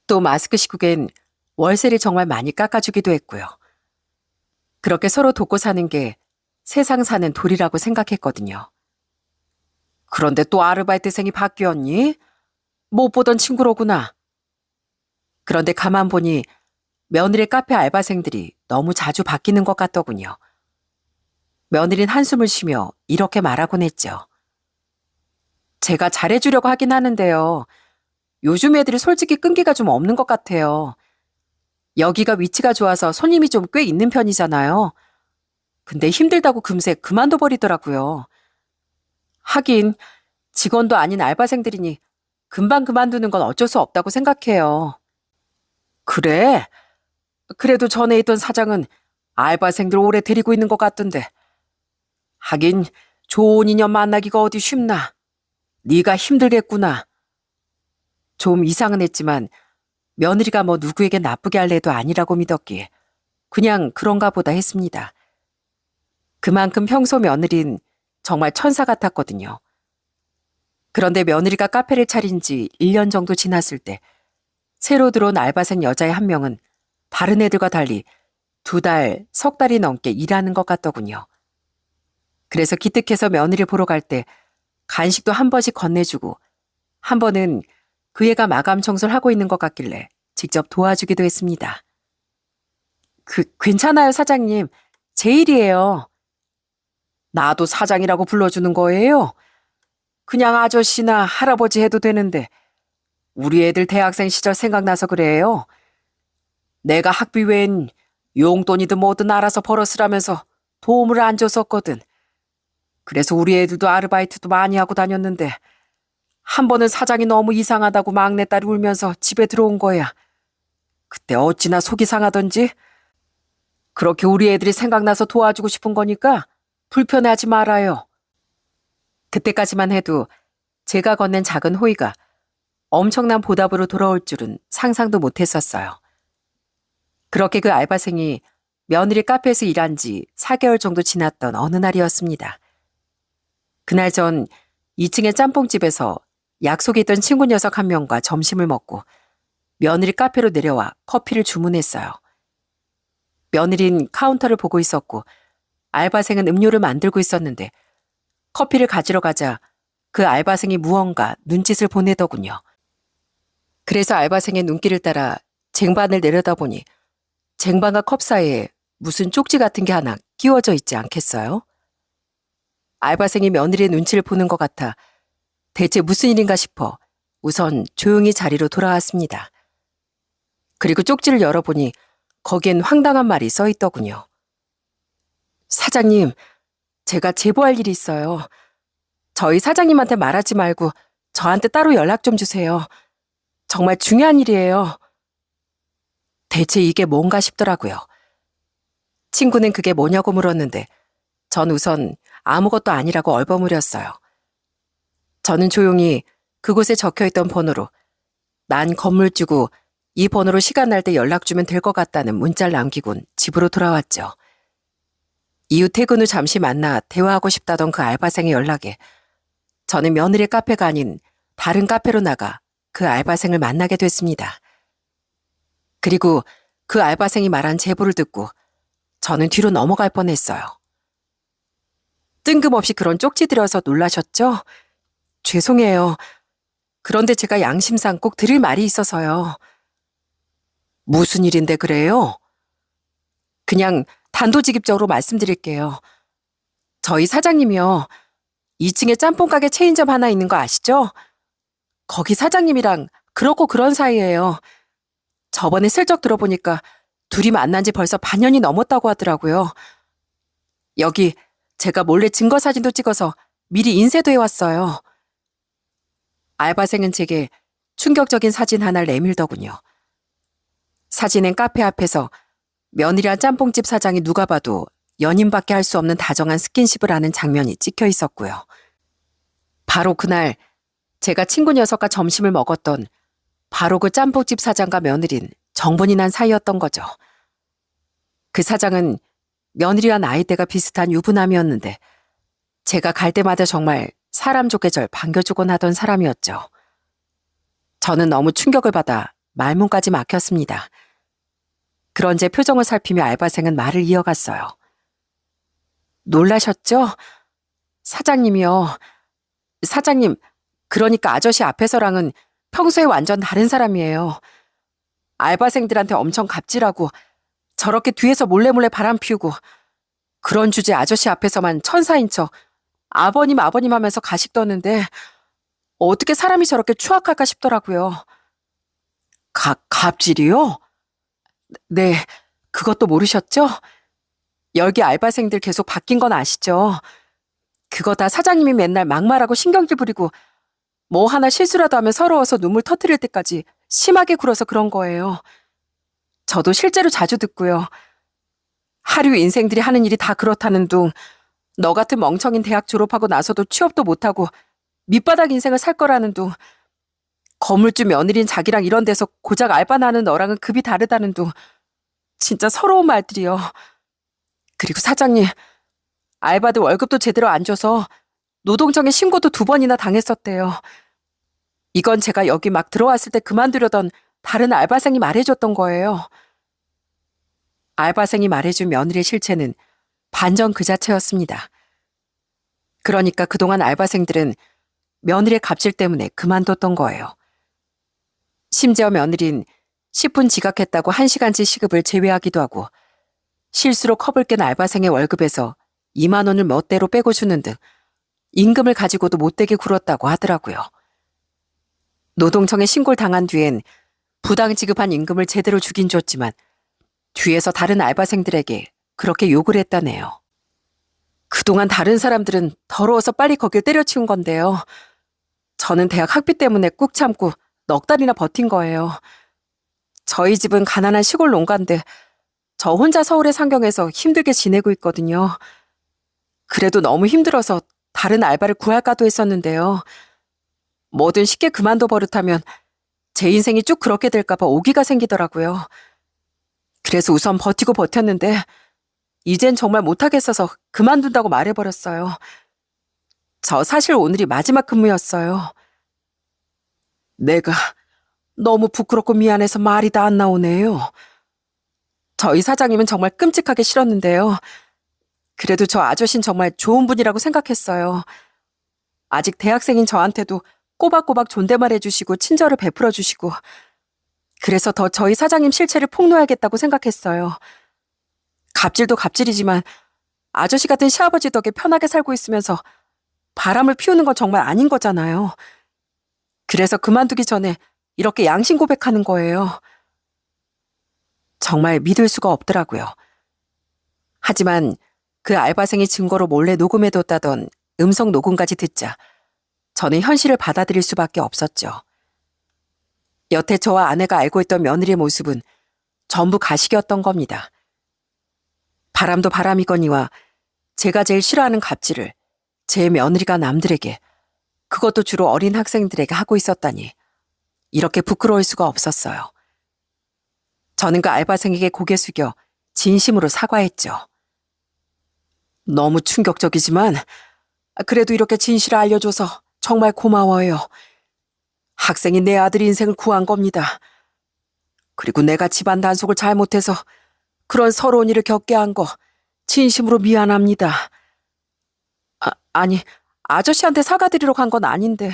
또 마스크 시국엔 월세를 정말 많이 깎아주기도 했고요. 그렇게 서로 돕고 사는 게 세상 사는 도리라고 생각했거든요. 그런데 또 아르바이트생이 바뀌었니? 못 보던 친구로구나. 그런데 가만 보니 며느리 카페 알바생들이 너무 자주 바뀌는 것 같더군요. 며느린 한숨을 쉬며 이렇게 말하곤 했죠. 제가 잘해주려고 하긴 하는데요. 요즘 애들이 솔직히 끈기가 좀 없는 것 같아요. 여기가 위치가 좋아서 손님이 좀 꽤 있는 편이잖아요. 근데 힘들다고 금세 그만둬 버리더라고요. 하긴 직원도 아닌 알바생들이니 금방 그만두는 건 어쩔 수 없다고 생각해요. 그래? 그래도 전에 있던 사장은 알바생들 오래 데리고 있는 것 같던데. 하긴 좋은 인연 만나기가 어디 쉽나. 네가 힘들겠구나. 좀 이상은 했지만 며느리가 뭐 누구에게 나쁘게 할 애도 아니라고 믿었기에 그냥 그런가 보다 했습니다. 그만큼 평소 며느린 정말 천사 같았거든요. 그런데 며느리가 카페를 차린 지 1년 정도 지났을 때 새로 들어온 알바생 여자의 한 명은 다른 애들과 달리 2달, 석 달이 넘게 일하는 것 같더군요. 그래서 기특해서 며느리 보러 갈 때 간식도 한 번씩 건네주고 한 번은 그 애가 마감 청소를 하고 있는 것 같길래 직접 도와주기도 했습니다. 괜찮아요, 사장님. 제 일이에요. 나도 사장이라고 불러주는 거예요? 그냥 아저씨나 할아버지 해도 되는데 우리 애들 대학생 시절 생각나서 그래요. 내가 학비 외엔 용돈이든 뭐든 알아서 벌었으라면서 도움을 안 줬었거든. 그래서 우리 애들도 아르바이트도 많이 하고 다녔는데 한 번은 사장이 너무 이상하다고 막내딸이 울면서 집에 들어온 거야. 그때 어찌나 속이 상하던지. 그렇게 우리 애들이 생각나서 도와주고 싶은 거니까 불편해하지 말아요. 그때까지만 해도 제가 건넨 작은 호의가 엄청난 보답으로 돌아올 줄은 상상도 못했었어요. 그렇게 그 알바생이 며느리 카페에서 일한 지 4개월 정도 지났던 어느 날이었습니다. 그날 전 2층의 짬뽕집에서 약속에 있던 친구 녀석 한 명과 점심을 먹고 며느리 카페로 내려와 커피를 주문했어요. 며느린 카운터를 보고 있었고 알바생은 음료를 만들고 있었는데 커피를 가지러 가자 그 알바생이 무언가 눈짓을 보내더군요. 그래서 알바생의 눈길을 따라 쟁반을 내려다보니 쟁반과 컵 사이에 무슨 쪽지 같은 게 하나 끼워져 있지 않겠어요? 알바생이 며느리의 눈치를 보는 것 같아 대체 무슨 일인가 싶어 우선 조용히 자리로 돌아왔습니다. 그리고 쪽지를 열어보니 거기엔 황당한 말이 써 있더군요. 사장님, 제가 제보할 일이 있어요. 저희 사장님한테 말하지 말고 저한테 따로 연락 좀 주세요. 정말 중요한 일이에요. 대체 이게 뭔가 싶더라고요. 친구는 그게 뭐냐고 물었는데 전 우선 아무것도 아니라고 얼버무렸어요. 저는 조용히 그곳에 적혀있던 번호로 난 건물주고 이 번호로 시간 날 때 연락 주면 될 것 같다는 문자를 남기곤 집으로 돌아왔죠. 이후 퇴근 후 잠시 만나 대화하고 싶다던 그 알바생의 연락에 저는 며느리 카페가 아닌 다른 카페로 나가 그 알바생을 만나게 됐습니다. 그리고 그 알바생이 말한 제보를 듣고 저는 뒤로 넘어갈 뻔했어요. 뜬금없이 그런 쪽지 들여서 놀라셨죠? 죄송해요. 그런데 제가 양심상 꼭 드릴 말이 있어서요. 무슨 일인데 그래요? 그냥 단도직입적으로 말씀드릴게요. 저희 사장님이요. 2층에 짬뽕 가게 체인점 하나 있는 거 아시죠? 거기 사장님이랑 그렇고 그런 사이예요. 저번에 슬쩍 들어보니까 둘이 만난 지 벌써 반년이 넘었다고 하더라고요. 여기 제가 몰래 증거 사진도 찍어서 미리 인쇄도 해왔어요. 알바생은 제게 충격적인 사진 하나를 내밀더군요. 사진엔 카페 앞에서 며느리와 짬뽕집 사장이 누가 봐도 연인밖에 할 수 없는 다정한 스킨십을 하는 장면이 찍혀 있었고요. 바로 그날 제가 친구 녀석과 점심을 먹었던 바로 그 짬뽕집 사장과 며느린 정분이 난 사이였던 거죠. 그 사장은 며느리와 나이대가 비슷한 유부남이었는데 제가 갈 때마다 정말 사람 좋게 절 반겨주곤 하던 사람이었죠. 저는 너무 충격을 받아 말문까지 막혔습니다. 그런 제 표정을 살피며 알바생은 말을 이어갔어요. 놀라셨죠? 사장님이요. 사장님, 그러니까 아저씨 앞에서랑은 평소에 완전 다른 사람이에요. 알바생들한테 엄청 갑질하고 저렇게 뒤에서 몰래 바람 피우고 그런 주제 아저씨 앞에서만 천사인 척 아버님 하면서 가식 떠는데 어떻게 사람이 저렇게 추악할까 싶더라고요. 갑질이요? 네, 그것도 모르셨죠? 여기 알바생들 계속 바뀐 건 아시죠? 그거 다 사장님이 맨날 막말하고 신경질 부리고 뭐 하나 실수라도 하면 서러워서 눈물 터뜨릴 때까지 심하게 굴어서 그런 거예요. 저도 실제로 자주 듣고요. 하류 인생들이 하는 일이 다 그렇다는 둥, 너 같은 멍청인 대학 졸업하고 나서도 취업도 못하고 밑바닥 인생을 살 거라는 둥, 건물주 며느리인 자기랑 이런 데서 고작 알바나 하는 너랑은 급이 다르다는 둥, 진짜 서러운 말들이요. 그리고 사장님, 알바들 월급도 제대로 안 줘서 노동청에 신고도 2번이나 당했었대요. 이건 제가 여기 막 들어왔을 때 그만두려던 다른 알바생이 말해줬던 거예요. 알바생이 말해준 며느리의 실체는 반전 그 자체였습니다. 그러니까 그동안 알바생들은 며느리의 갑질 때문에 그만뒀던 거예요. 심지어 며느린 10분 지각했다고 1시간치 시급을 제외하기도 하고 실수로 컵을 깬 알바생의 월급에서 2만 원을 멋대로 빼고 주는 등 임금을 가지고도 못되게 굴었다고 하더라고요. 노동청에 신고를 당한 뒤엔 부당 지급한 임금을 제대로 주긴 줬지만 뒤에서 다른 알바생들에게 그렇게 욕을 했다네요. 그동안 다른 사람들은 더러워서 빨리 거길 때려치운 건데요. 저는 대학 학비 때문에 꾹 참고 넉 달이나 버틴 거예요. 저희 집은 가난한 시골 농가인데 저 혼자 서울의 상경에서 힘들게 지내고 있거든요. 그래도 너무 힘들어서 다른 알바를 구할까도 했었는데요. 뭐든 쉽게 그만둬 버릇하면 제 인생이 쭉 그렇게 될까 봐 오기가 생기더라고요. 그래서 우선 버티고 버텼는데 이젠 정말 못하겠어서 그만둔다고 말해버렸어요. 저 사실 오늘이 마지막 근무였어요. 내가 너무 부끄럽고 미안해서 말이 다 안 나오네요. 저희 사장님은 정말 끔찍하게 싫었는데요. 그래도 저 아저씨는 정말 좋은 분이라고 생각했어요. 아직 대학생인 저한테도 꼬박꼬박 존댓말 해주시고 친절을 베풀어 주시고 그래서 더 저희 사장님 실체를 폭로해야겠다고 생각했어요. 갑질도 갑질이지만 아저씨 같은 시아버지 덕에 편하게 살고 있으면서 바람을 피우는 건 정말 아닌 거잖아요. 그래서 그만두기 전에 이렇게 양심 고백하는 거예요. 정말 믿을 수가 없더라고요. 하지만 그 알바생이 증거로 몰래 녹음해뒀다던 음성 녹음까지 듣자 저는 현실을 받아들일 수밖에 없었죠. 여태 저와 아내가 알고 있던 며느리의 모습은 전부 가식이었던 겁니다. 바람도 바람이거니와 제가 제일 싫어하는 갑질을 제 며느리가 남들에게, 그것도 주로 어린 학생들에게 하고 있었다니 이렇게 부끄러울 수가 없었어요. 저는 그 알바생에게 고개 숙여 진심으로 사과했죠. 너무 충격적이지만 그래도 이렇게 진실을 알려줘서 정말 고마워요. 학생이 내 아들 인생을 구한 겁니다. 그리고 내가 집안 단속을 잘못해서 그런 서러운 일을 겪게 한 거 진심으로 미안합니다. 아니, 아저씨한테 사과드리러 간 건 아닌데.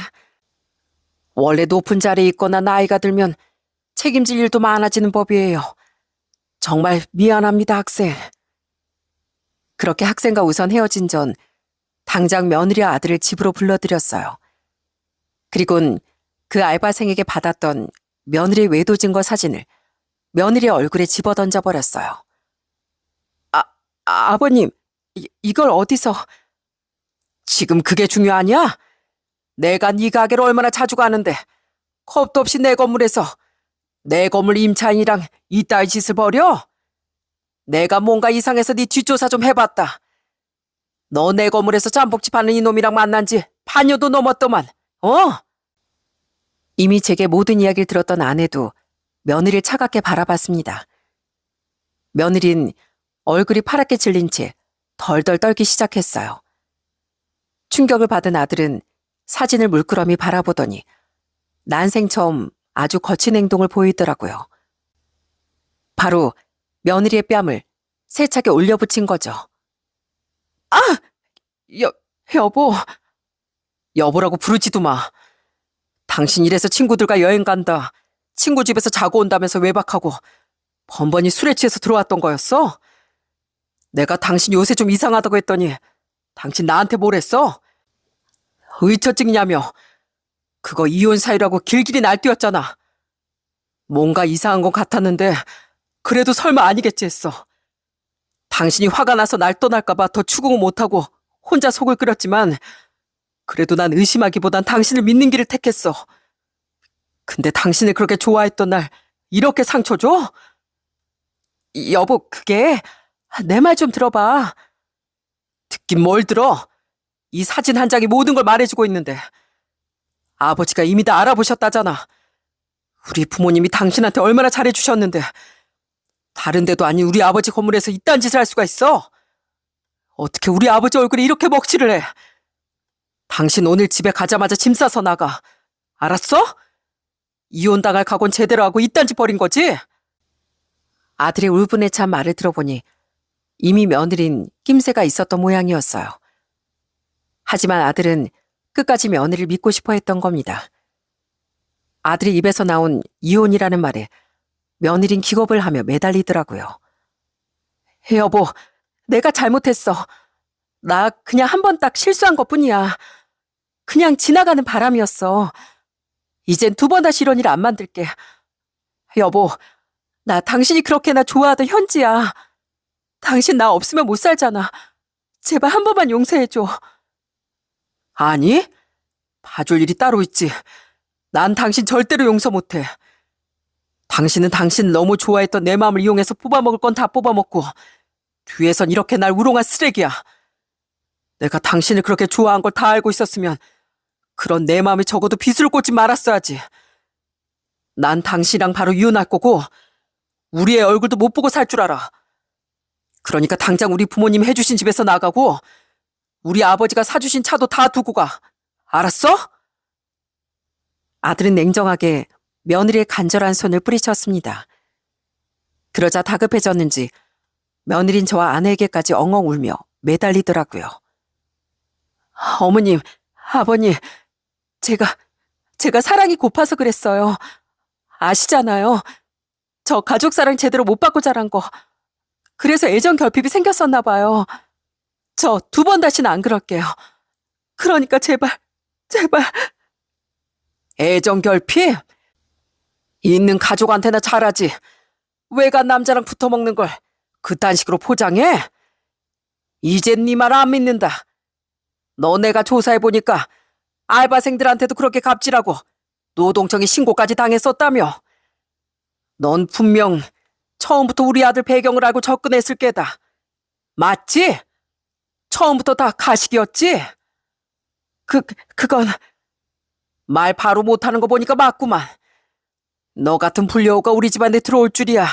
원래 높은 자리에 있거나 나이가 들면 책임질 일도 많아지는 법이에요. 정말 미안합니다, 학생. 그렇게 학생과 우선 헤어진 전 당장 며느리와 아들을 집으로 불러들였어요. 그리곤 그 알바생에게 받았던 며느리의 외도 증거 사진을 며느리의 얼굴에 집어던져 버렸어요. 아버님, 이걸 어디서... 지금 그게 중요하냐? 내가 네 가게를 얼마나 자주 가는데 겁도 없이 내 건물에서 내 건물 임차인이랑 이따위 짓을 벌여? 내가 뭔가 이상해서 네 뒷조사 좀 해봤다. 너 내 건물에서 짬뽕집 하는 이놈이랑 만난 지 반년도 넘었더만, 이미 제게 모든 이야기를 들었던 아내도 며느리를 차갑게 바라봤습니다. 며느린 얼굴이 파랗게 질린 채 덜덜 떨기 시작했어요. 충격을 받은 아들은 사진을 물끄러미 바라보더니 난생 처음 아주 거친 행동을 보이더라고요. 바로 며느리의 뺨을 세차게 올려붙인 거죠. 아! 여보. 여보라고 부르지도 마. 당신 이래서 친구들과 여행 간다, 친구 집에서 자고 온다면서 외박하고 번번이 술에 취해서 들어왔던 거였어? 내가 당신 요새 좀 이상하다고 했더니 당신 나한테 뭘 했어? 의처증이냐며. 그거 이혼 사유라고 길길이 날뛰었잖아. 뭔가 이상한 것 같았는데 그래도 설마 아니겠지 했어. 당신이 화가 나서 날 떠날까봐 더 추궁을 못하고 혼자 속을 끓였지만 그래도 난 의심하기보단 당신을 믿는 길을 택했어. 근데 당신을 그렇게 좋아했던 날 이렇게 상처 줘? 여보, 그게... 내 말 좀 들어봐. 듣긴 뭘 들어. 이 사진 한 장이 모든 걸 말해주고 있는데. 아버지가 이미 다 알아보셨다잖아. 우리 부모님이 당신한테 얼마나 잘해주셨는데 다른 데도 아닌 우리 아버지 건물에서 이딴 짓을 할 수가 있어? 어떻게 우리 아버지 얼굴에 이렇게 먹칠을 해? 당신 오늘 집에 가자마자 짐 싸서 나가. 알았어? 이혼당할 각오는 제대로 하고 이딴 짓 벌인 거지? 아들의 울분에 찬 말을 들어보니 이미 며느린 낌새가 있었던 모양이었어요. 하지만 아들은 끝까지 며느리를 믿고 싶어 했던 겁니다. 아들이 입에서 나온 이혼이라는 말에 며느린 기겁을 하며 매달리더라고요. 여보, 내가 잘못했어. 나 그냥 한 번 딱 실수한 것뿐이야. 그냥 지나가는 바람이었어. 이젠 두 번 다시 이런 일 안 만들게. 여보, 나 당신이 그렇게나 좋아하던 현지야. 당신 나 없으면 못 살잖아. 제발 한 번만 용서해줘. 아니, 봐줄 일이 따로 있지. 난 당신 절대로 용서 못해. 당신은 당신 너무 좋아했던 내 마음을 이용해서 뽑아먹을 건 다 뽑아먹고 뒤에선 이렇게 날 우롱한 쓰레기야. 내가 당신을 그렇게 좋아한 걸 다 알고 있었으면 그런 내 마음에 적어도 빗을 꽂지 말았어야지. 난 당신이랑 바로 이혼할 거고 우리 애 얼굴도 못 보고 살 줄 알아. 그러니까 당장 우리 부모님 해주신 집에서 나가고 우리 아버지가 사주신 차도 다 두고 가. 알았어? 아들은 냉정하게 며느리의 간절한 손을 뿌리쳤습니다. 그러자 다급해졌는지 며느린 저와 아내에게까지 엉엉 울며 매달리더라고요. 어머님, 아버님, 제가 사랑이 고파서 그랬어요. 아시잖아요. 저 가족 사랑 제대로 못 받고 자란 거. 그래서 애정 결핍이 생겼었나 봐요. 저 2번 다시는 안 그럴게요. 그러니까 제발. 애정 결핍? 있는 가족한테나 잘하지. 외간 남자랑 붙어먹는 걸 그딴 식으로 포장해? 이젠 네 말 안 믿는다. 너네가 조사해보니까 알바생들한테도 그렇게 갑질하고 노동청에 신고까지 당했었다며. 넌 분명 처음부터 우리 아들 배경을 알고 접근했을 게다. 맞지? 처음부터 다 가식이었지? 그건 말 바로 못하는 거 보니까 맞구만. 너 같은 불려우가 우리 집안에 들어올 줄이야.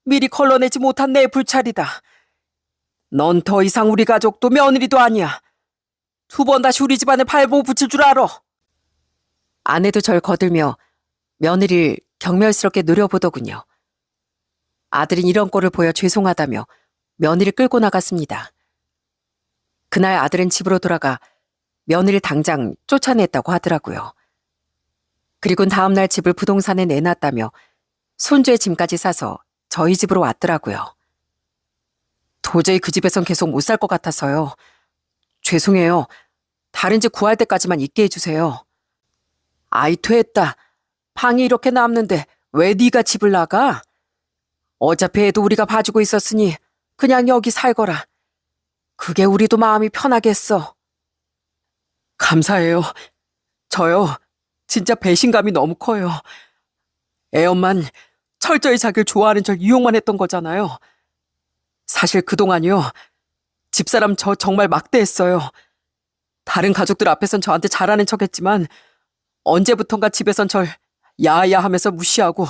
미리 걸러내지 못한 내 불찰이다. 넌 더 이상 우리 가족도 며느리도 아니야. 2번 다시 우리 집안에 발보 붙일 줄 알아. 아내도 절 거들며 며느리를 경멸스럽게 노려보더군요. 아들은 이런 꼴을 보여 죄송하다며 며느리를 끌고 나갔습니다. 그날 아들은 집으로 돌아가 며느리를 당장 쫓아냈다고 하더라고요. 그리고 다음날 집을 부동산에 내놨다며 손주의 짐까지 싸서 저희 집으로 왔더라고요. 도저히 그 집에선 계속 못 살 것 같아서요. 죄송해요. 다른 집 구할 때까지만 있게 해주세요. 아이 됐다. 방이 이렇게 남는데 왜 네가 집을 나가? 어차피 애도 우리가 봐주고 있었으니 그냥 여기 살거라. 그게 우리도 마음이 편하겠어. 감사해요. 저요. 진짜 배신감이 너무 커요. 애엄만 철저히 자기를 좋아하는 절 이용만 했던 거잖아요. 사실 그동안요. 집사람 저 정말 막대했어요. 다른 가족들 앞에선 저한테 잘하는 척했지만 언제부턴가 집에선 절 야야 하면서 무시하고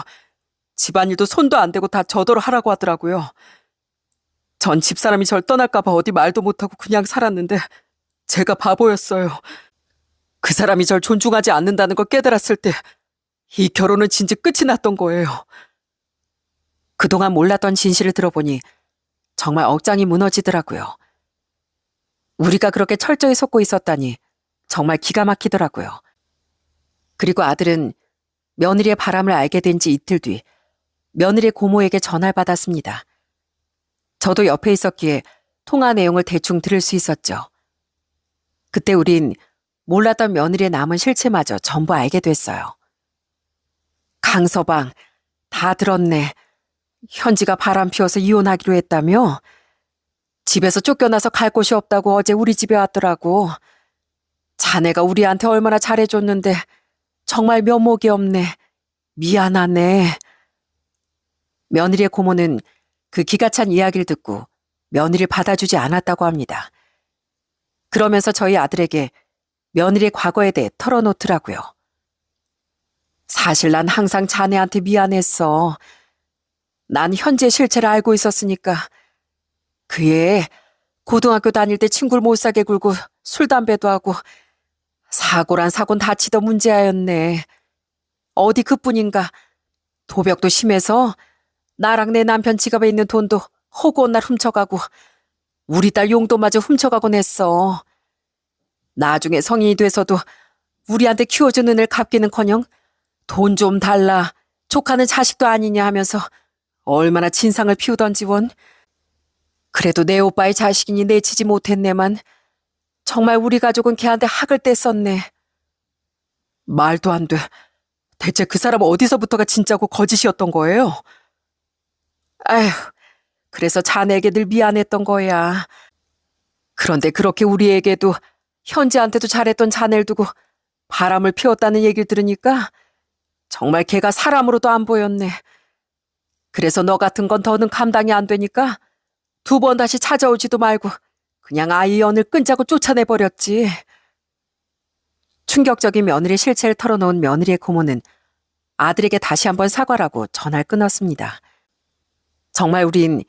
집안일도 손도 안 대고 다 저더러 하라고 하더라고요. 전 집사람이 절 떠날까봐 어디 말도 못하고 그냥 살았는데 제가 바보였어요. 그 사람이 절 존중하지 않는다는 걸 깨달았을 때 이 결혼은 진짜 끝이 났던 거예요. 그동안 몰랐던 진실을 들어보니 정말 억장이 무너지더라고요. 우리가 그렇게 철저히 속고 있었다니 정말 기가 막히더라고요. 그리고 아들은 며느리의 바람을 알게 된 지 이틀 뒤 며느리의 고모에게 전화를 받았습니다. 저도 옆에 있었기에 통화 내용을 대충 들을 수 있었죠. 그때 우린 몰랐던 며느리의 남은 실체마저 전부 알게 됐어요. 강서방, 다 들었네. 현지가 바람 피워서 이혼하기로 했다며? 집에서 쫓겨나서 갈 곳이 없다고 어제 우리 집에 왔더라고. 자네가 우리한테 얼마나 잘해줬는데 정말 면목이 없네. 미안하네. 며느리의 고모는 그 기가 찬 이야기를 듣고 며느리를 받아주지 않았다고 합니다. 그러면서 저희 아들에게 며느리의 과거에 대해 털어놓더라고요. 사실 난 항상 자네한테 미안했어. 난 현재 실체를 알고 있었으니까. 그 애 고등학교 다닐 때 친구를 못 사게 굴고 술 담배도 하고 사고란 사고는 다치던 문제아였네. 어디 그뿐인가. 도벽도 심해서 나랑 내 남편 지갑에 있는 돈도 허구한 날 훔쳐가고 우리 딸 용돈마저 훔쳐가곤 했어. 나중에 성인이 돼서도 우리한테 키워준 은혜를 갚기는커녕 돈 좀 달라, 조카는 자식도 아니냐 하면서 얼마나 진상을 피우던지 원. 그래도 내 오빠의 자식이니 내치지 못했네만 정말 우리 가족은 걔한테 학을 뗐었네. 말도 안 돼. 대체 그 사람 어디서부터가 진짜고 거짓이었던 거예요? 아휴, 그래서 자네에게 늘 미안했던 거야. 그런데 그렇게 우리에게도 현지한테도 잘했던 자네를 두고 바람을 피웠다는 얘기를 들으니까 정말 걔가 사람으로도 안 보였네. 그래서 너 같은 건 더는 감당이 안 되니까 2번 다시 찾아오지도 말고 그냥 아이 연을 끈자고 쫓아내버렸지. 충격적인 며느리 실체를 털어놓은 며느리의 고모는 아들에게 다시 한번 사과라고 전화를 끊었습니다. 정말 우린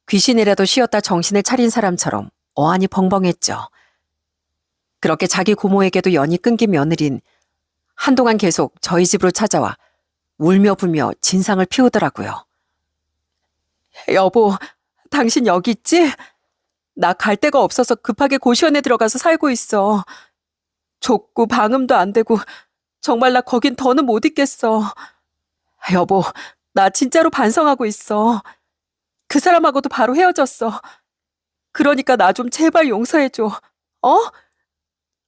귀신이라도 쉬었다 정신을 차린 사람처럼 어안이 벙벙했죠. 그렇게 자기 고모에게도 연이 끊긴 며느린 한동안 계속 저희 집으로 찾아와 울며 불며 진상을 피우더라고요. 여보, 당신 여기 있지? 나 갈 데가 없어서 급하게 고시원에 들어가서 살고 있어. 좁고 방음도 안 되고 정말 나 거긴 더는 못 있겠어. 여보, 나 진짜로 반성하고 있어. 그 사람하고도 바로 헤어졌어. 그러니까 나 좀 제발 용서해줘. 어?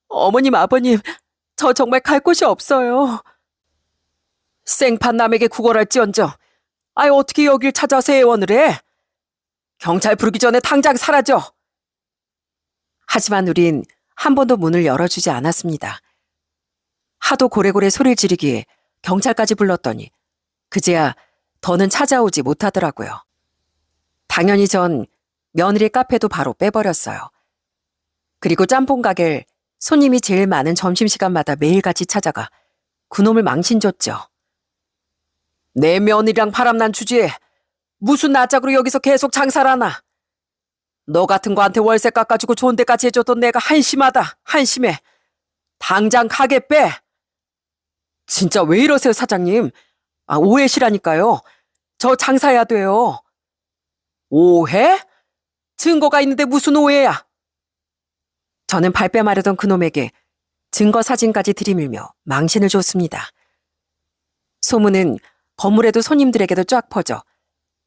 어머님, 아버님, 저 정말 갈 곳이 없어요. 생판 남에게 구걸할지언정. 아이, 어떻게 여길 찾아서 애원을 해? 경찰 부르기 전에 당장 사라져. 하지만 우린 한 번도 문을 열어주지 않았습니다. 하도 고래고래 소리를 지르기에 경찰까지 불렀더니 그제야 더는 찾아오지 못하더라고요. 당연히 전 며느리 카페도 바로 빼버렸어요. 그리고 짬뽕 가게를 손님이 제일 많은 점심시간마다 매일같이 찾아가 그놈을 망신줬죠. 내 며느리랑 바람난 주제에 무슨 낯짝으로 여기서 계속 장사를 하나. 너 같은 거한테 월세 깎아주고 좋은 데까지 해줬던 내가 한심하다. 한심해. 당장 가게 빼. 진짜 왜 이러세요, 사장님? 오해시라니까요. 저 장사해야 돼요. 오해? 증거가 있는데 무슨 오해야? 저는 발뺌하려던 그놈에게 증거 사진까지 들이밀며 망신을 줬습니다. 소문은 건물에도 손님들에게도 쫙 퍼져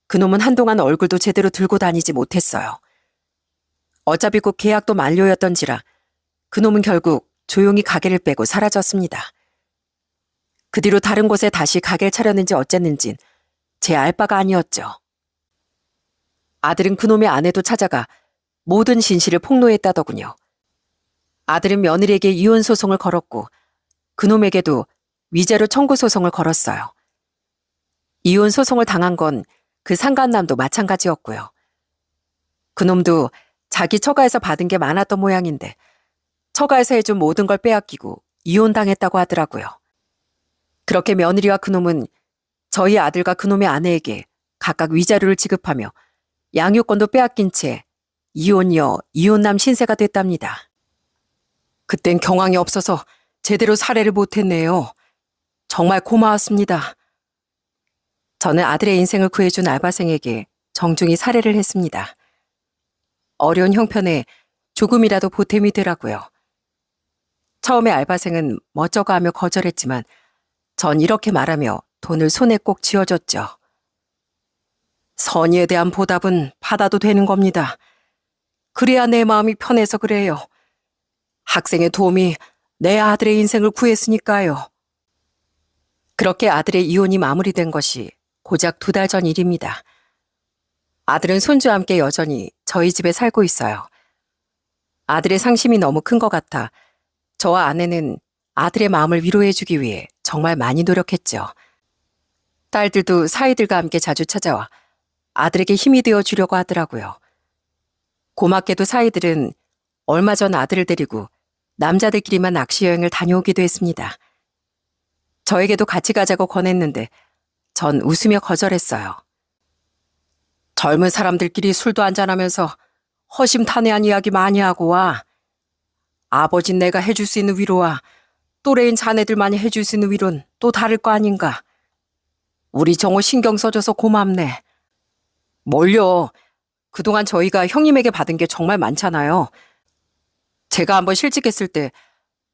그놈은 한동안 얼굴도 제대로 들고 다니지 못했어요. 어차피 곧 계약도 만료였던지라 그놈은 결국 조용히 가게를 빼고 사라졌습니다. 그 뒤로 다른 곳에 다시 가게를 차렸는지 어쨌는진 제 알 바가 아니었죠. 아들은 그놈의 아내도 찾아가 모든 진실을 폭로했다더군요. 아들은 며느리에게 이혼 소송을 걸었고 그놈에게도 위자료 청구 소송을 걸었어요. 이혼 소송을 당한 건 그 상간남도 마찬가지였고요. 그놈도 자기 처가에서 받은 게 많았던 모양인데 처가에서 해준 모든 걸 빼앗기고 이혼당했다고 하더라고요. 그렇게 며느리와 그놈은 저희 아들과 그놈의 아내에게 각각 위자료를 지급하며 양육권도 빼앗긴 채 이혼녀, 이혼남 신세가 됐답니다. 그땐 경황이 없어서 제대로 살해를 못했네요. 정말 고마웠습니다. 저는 아들의 인생을 구해준 알바생에게 정중히 사례를 했습니다. 어려운 형편에 조금이라도 보탬이 되라고요. 처음에 알바생은 멋쩍어 하며 거절했지만 전 이렇게 말하며 돈을 손에 꼭 쥐어줬죠. 선의에 대한 보답은 받아도 되는 겁니다. 그래야 내 마음이 편해서 그래요. 학생의 도움이 내 아들의 인생을 구했으니까요. 그렇게 아들의 이혼이 마무리된 것이 고작 2달 전 일입니다. 아들은 손주와 함께 여전히 저희 집에 살고 있어요. 아들의 상심이 너무 큰 것 같아 저와 아내는 아들의 마음을 위로해주기 위해 정말 많이 노력했죠. 딸들도 사이들과 함께 자주 찾아와 아들에게 힘이 되어 주려고 하더라고요. 고맙게도 사이들은 얼마 전 아들을 데리고 남자들끼리만 낚시 여행을 다녀오기도 했습니다. 저에게도 같이 가자고 권했는데 전 웃으며 거절했어요. 젊은 사람들끼리 술도 한잔하면서 허심탄회한 이야기 많이 하고 와. 아버진 내가 해줄 수 있는 위로와 또래인 자네들만이 해줄 수 있는 위로는 또 다를 거 아닌가. 우리 정호 신경 써줘서 고맙네. 뭘요. 그동안 저희가 형님에게 받은 게 정말 많잖아요. 제가 한번 실직했을 때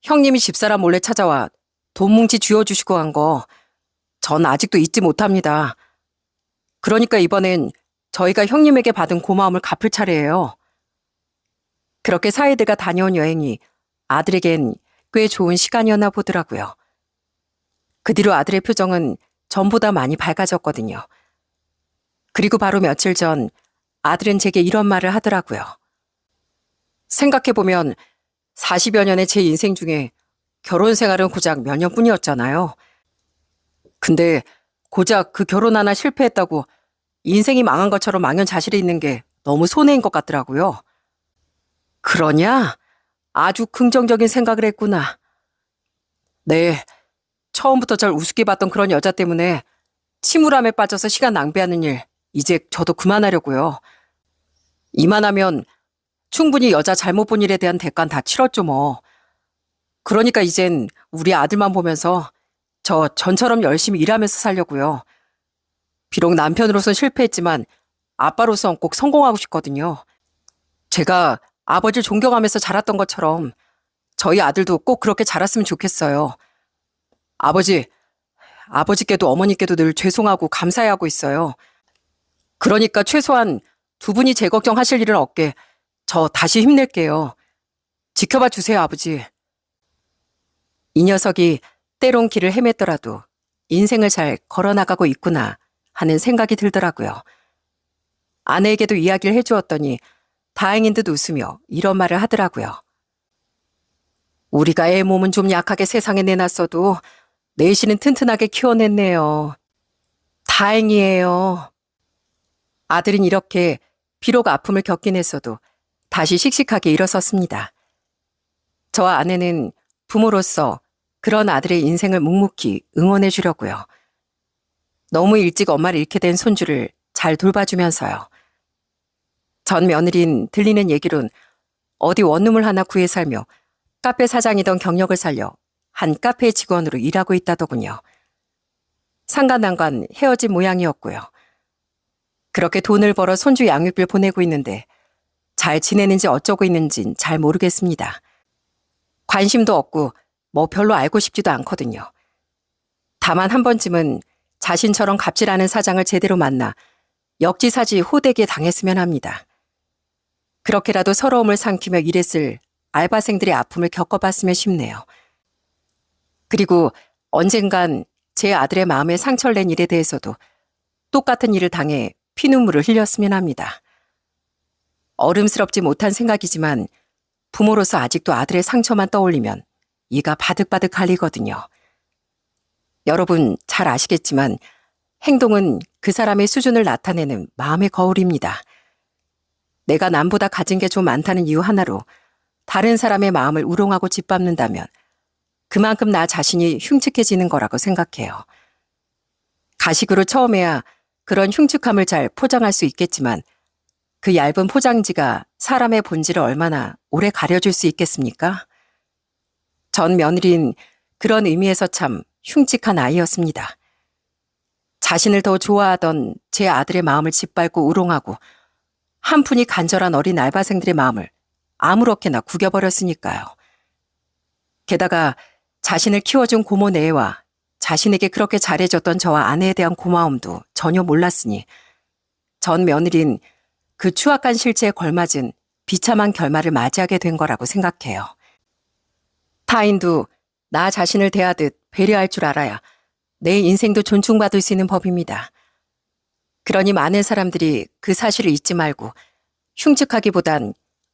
형님이 집사람 몰래 찾아와 돈 뭉치 쥐어주시고 한 거 전 아직도 잊지 못합니다. 그러니까 이번엔 저희가 형님에게 받은 고마움을 갚을 차례예요. 그렇게 사이들과 다녀온 여행이 아들에겐 꽤 좋은 시간이었나 보더라고요. 그 뒤로 아들의 표정은 전보다 많이 밝아졌거든요. 그리고 바로 며칠 전 아들은 제게 이런 말을 하더라고요. 생각해보면 40여 년의 제 인생 중에 결혼 생활은 고작 몇 년뿐이었잖아요. 근데 고작 그 결혼 하나 실패했다고 인생이 망한 것처럼 망연자실해 있는 게 너무 손해인 것 같더라고요. 그러냐? 아주 긍정적인 생각을 했구나. 네, 처음부터 절 우습게 봤던 그런 여자 때문에 침울함에 빠져서 시간 낭비하는 일 이제 저도 그만하려고요. 이만하면 충분히 여자 잘못 본 일에 대한 대가는 다 치렀죠 뭐. 그러니까 이젠 우리 아들만 보면서 저 전처럼 열심히 일하면서 살려고요. 비록 남편으로선 실패했지만 아빠로선 꼭 성공하고 싶거든요. 제가 아버지를 존경하면서 자랐던 것처럼 저희 아들도 꼭 그렇게 자랐으면 좋겠어요. 아버지께도 어머니께도 늘 죄송하고 감사해하고 있어요. 그러니까 최소한 두 분이 제 걱정하실 일은 없게 저 다시 힘낼게요. 지켜봐 주세요, 아버지. 이 녀석이 때론 길을 헤맸더라도 인생을 잘 걸어나가고 있구나 하는 생각이 들더라고요. 아내에게도 이야기를 해주었더니 다행인 듯 웃으며 이런 말을 하더라고요. 우리가 애 몸은 좀 약하게 세상에 내놨어도 내신은 튼튼하게 키워냈네요. 다행이에요. 아들은 이렇게 비록 아픔을 겪긴 했어도 다시 씩씩하게 일어섰습니다. 저와 아내는 부모로서 그런 아들의 인생을 묵묵히 응원해 주려고요. 너무 일찍 엄마를 잃게 된 손주를 잘 돌봐주면서요. 전 며느린 들리는 얘기론 어디 원룸을 하나 구해 살며 카페 사장이던 경력을 살려 한 카페 직원으로 일하고 있다더군요. 상간난간 헤어진 모양이었고요. 그렇게 돈을 벌어 손주 양육비를 보내고 있는데 잘 지내는지 어쩌고 있는진 잘 모르겠습니다. 관심도 없고 뭐 별로 알고 싶지도 않거든요. 다만 한 번쯤은 자신처럼 갑질 않은 사장을 제대로 만나 역지사지 호되게 당했으면 합니다. 그렇게라도 서러움을 삼키며 일했을 알바생들의 아픔을 겪어봤으면 싶네요. 그리고 언젠간 제 아들의 마음에 상처를 낸 일에 대해서도 똑같은 일을 당해 피눈물을 흘렸으면 합니다. 어름스럽지 못한 생각이지만 부모로서 아직도 아들의 상처만 떠올리면 이가 바득바득 갈리거든요. 여러분 잘 아시겠지만 행동은 그 사람의 수준을 나타내는 마음의 거울입니다. 내가 남보다 가진 게 좀 많다는 이유 하나로 다른 사람의 마음을 우롱하고 짓밟는다면 그만큼 나 자신이 흉측해지는 거라고 생각해요. 가식으로 처음에야 그런 흉측함을 잘 포장할 수 있겠지만 그 얇은 포장지가 사람의 본질을 얼마나 오래 가려줄 수 있겠습니까? 전 며느리는 그런 의미에서 참 흉측한 아이였습니다. 자신을 더 좋아하던 제 아들의 마음을 짓밟고 우롱하고 한 푼이 간절한 어린 알바생들의 마음을 아무렇게나 구겨버렸으니까요. 게다가 자신을 키워준 고모 내와 자신에게 그렇게 잘해줬던 저와 아내에 대한 고마움도 전혀 몰랐으니 전 며느린 그 추악한 실체에 걸맞은 비참한 결말을 맞이하게 된 거라고 생각해요. 타인도 나 자신을 대하듯 배려할 줄 알아야 내 인생도 존중받을 수 있는 법입니다. 그러니 많은 사람들이 그 사실을 잊지 말고 흉측하기보단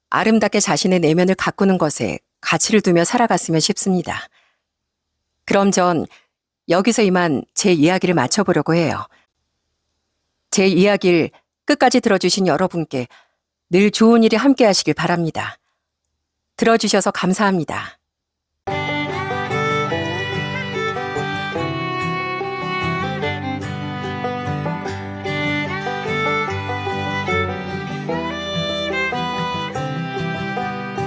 아름답게 자신의 내면을 가꾸는 것에 가치를 두며 살아갔으면 싶습니다. 그럼 전 여기서 이만 제 이야기를 마쳐보려고 해요. 제 이야기를 끝까지 들어주신 여러분께 늘 좋은 일이 함께 하시길 바랍니다. 들어주셔서 감사합니다.